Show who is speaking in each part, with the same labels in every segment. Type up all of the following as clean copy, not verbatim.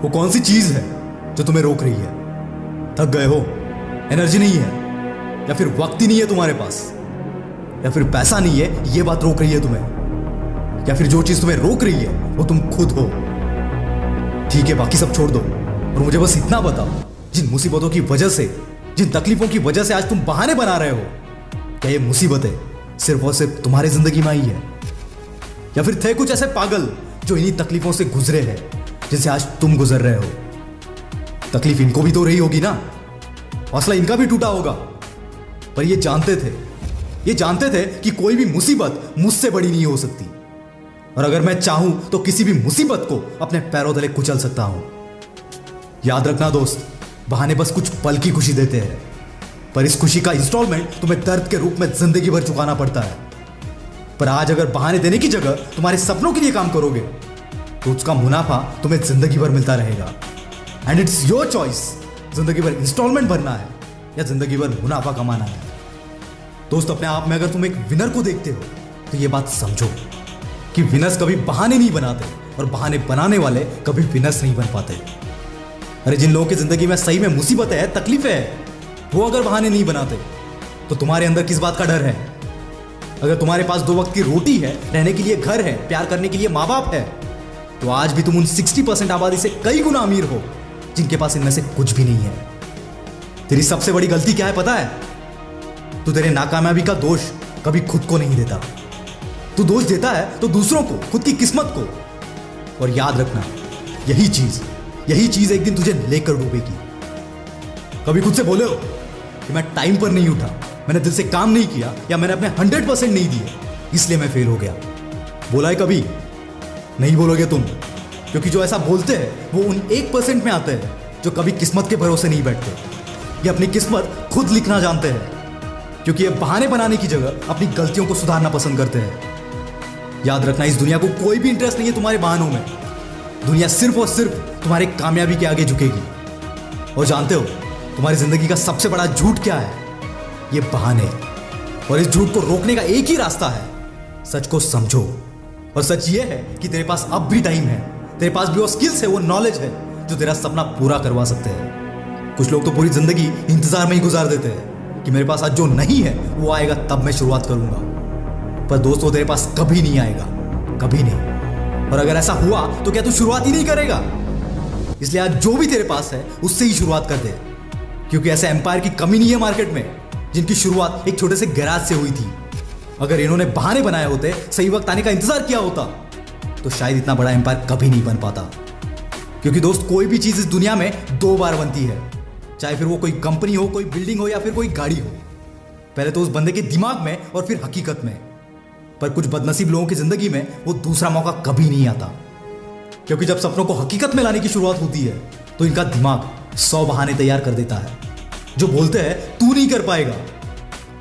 Speaker 1: वो कौन सी चीज है जो तुम्हें रोक रही है? थक गए हो, एनर्जी नहीं है, या फिर वक्त ही नहीं है तुम्हारे पास, या फिर पैसा नहीं है, ये बात रोक रही है तुम्हें, या फिर जो चीज तुम्हें रोक रही है वो तुम खुद हो। ठीक है, बाकी सब छोड़ दो और मुझे बस इतना बताओ, जिन मुसीबतों की वजह से, जिन तकलीफों की वजह से आज तुम बहाने बना रहे हो, क्या ये मुसीबतें सिर्फ और सिर्फ तुम्हारी जिंदगी में आई है, या फिर थे कुछ ऐसे पागल जो इन्हीं तकलीफों से गुजरे हैं जिनसे आज तुम गुजर रहे हो? तकलीफ इनको भी तो रही होगी ना, हौसला इनका भी टूटा होगा, पर ये जानते थे कि कोई भी मुसीबत मुझसे बड़ी नहीं हो सकती, और अगर मैं चाहूं तो किसी भी मुसीबत को अपने पैरों तले कुचल सकता हूं। याद रखना दोस्त, बहाने बस कुछ पल की खुशी देते हैं, पर इस खुशी का इंस्टॉलमेंट तुम्हें दर्द के रूप में जिंदगी भर चुकाना पड़ता है। पर आज अगर बहाने देने की जगह तुम्हारे सपनों के लिए काम करोगे तो उसका मुनाफा तुम्हें जिंदगी भर मिलता रहेगा। एंड इट्स योर चॉइस, जिंदगी भर इंस्टॉलमेंट भरना है या जिंदगी भर मुनाफा कमाना है। दोस्त, अपने आप में अगर तुम एक विनर को देखते हो तो ये बात समझो कि विनर्स कभी बहाने नहीं बनाते और बहाने बनाने वाले कभी विनर्स नहीं बन पाते। अरे जिन लोगों की जिंदगी में सही में मुसीबतें हैं, तकलीफें हैं, वो अगर बहाने नहीं बनाते तो तुम्हारे अंदर किस बात का डर है? अगर तुम्हारे पास 2 वक्त की रोटी है, रहने के लिए घर है, प्यार करने के लिए माँ बाप है, तो आज भी तुम उन 60% आबादी से कई गुना अमीर हो जिनके पास इनमें से कुछ भी नहीं है। तेरी सबसे बड़ी गलती क्या है पता है? तू तेरे नाकामयाबी का दोष कभी खुद को नहीं देता। तू दोष देता है तो दूसरों को, खुद की किस्मत को। और याद रखना, यही चीज एक दिन तुझे लेकर डूबेगी। कभी खुद से बोले हो कि मैं टाइम पर नहीं उठा, मैंने दिल से काम नहीं किया, या मैंने अपने 100% नहीं दिए इसलिए मैं फेल हो गया? बोला है कभी? नहीं बोलोगे तुम, क्योंकि जो ऐसा बोलते हैं वो उन 1% में आते हैं जो कभी किस्मत के भरोसे नहीं बैठते। ये अपनी किस्मत खुद लिखना जानते हैं, क्योंकि ये बहाने बनाने की जगह अपनी गलतियों को सुधारना पसंद करते हैं। याद रखना, इस दुनिया को कोई भी इंटरेस्ट नहीं है तुम्हारे बहानों में। दुनिया सिर्फ और सिर्फ तुम्हारे कामयाबी के आगे झुकेगी। और जानते हो तुम्हारी जिंदगी का सबसे बड़ा झूठ क्या है? ये बहाने। और इस झूठ को रोकने का एक ही रास्ता है, सच को समझो। और सच ये है कि तेरे पास अब भी टाइम है, तेरे पास भी वो स्किल्स है, वो नॉलेज है जो तेरा सपना पूरा करवा सकते हैं। कुछ लोग तो पूरी जिंदगी इंतजार में ही गुजार देते हैं कि मेरे पास आज जो नहीं है वो आएगा तब मैं शुरुआत करूंगा। पर दोस्तों, तेरे पास कभी नहीं आएगा, कभी नहीं। और अगर ऐसा हुआ तो क्या तू शुरुआत ही नहीं करेगा? इसलिए आज जो भी तेरे पास है उससे ही शुरुआत कर दे, क्योंकि ऐसे एम्पायर की कमी नहीं है मार्केट में जिनकी शुरुआत एक छोटे से गैराज से हुई थी। अगर इन्होंने बहाने बनाए होते, सही वक्त आने का इंतजार किया होता, तो शायद इतना बड़ा एम्पायर कभी नहीं बन पाता। क्योंकि दोस्त, कोई भी चीज इस दुनिया में 2 बार बनती है, चाहे फिर वो कोई कंपनी हो, कोई बिल्डिंग हो, या फिर कोई गाड़ी हो। पहले तो उस बंदे के दिमाग में और फिर हकीकत में। पर कुछ बदनसीब लोगों की जिंदगी में वो दूसरा मौका कभी नहीं आता, क्योंकि जब सपनों को हकीकत में लाने की शुरुआत होती है तो इनका दिमाग 100 बहाने तैयार कर देता है जो बोलते हैं तू नहीं कर पाएगा।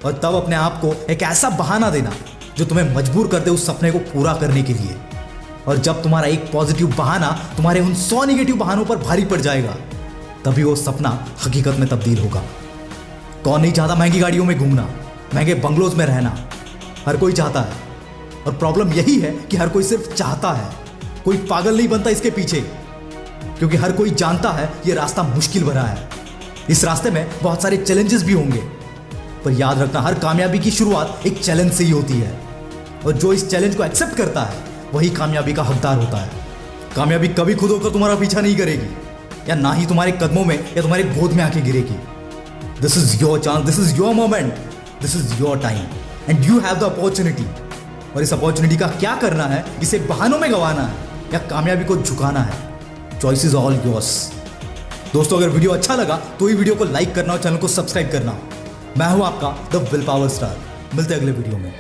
Speaker 1: और तब अपने आप को एक ऐसा बहाना देना जो तुम्हें मजबूर कर दे उस सपने को पूरा करने के लिए। और जब तुम्हारा एक पॉजिटिव बहाना तुम्हारे उन 100 नेगेटिव बहानों पर भारी पड़ जाएगा, तभी वो सपना हकीकत में तब्दील होगा। कौन नहीं चाहता महंगी गाड़ियों में घूमना, महंगे बंगलोज में रहना? हर कोई चाहता है। और प्रॉब्लम यही है कि हर कोई सिर्फ चाहता है, कोई पागल नहीं बनता इसके पीछे, क्योंकि हर कोई जानता है ये रास्ता मुश्किल भरा है। इस रास्ते में बहुत सारे चैलेंजेस भी होंगे, पर याद रखना, हर कामयाबी की शुरुआत एक चैलेंज से ही होती है। और जो इस चैलेंज को एक्सेप्ट करता है वही कामयाबी का हकदार होता है। कामयाबी कभी खुद होकर तुम्हारा पीछा नहीं करेगी, या ना ही तुम्हारे कदमों में या तुम्हारे गोद में आके गिरेगी। This is your chance, this is your moment, this is your time, and you have the opportunity. और इस अपॉर्चुनिटी का क्या करना है, इसे बहानों में गंवाना है या कामयाबी को झुकाना है, चॉइस इज ऑल योर्स। दोस्तों, अगर वीडियो अच्छा लगा तो ही वीडियो को लाइक करना और चैनल को सब्सक्राइब करना। मैं हूं आपका द विल पावर स्टार। मिलते हैं अगले वीडियो में।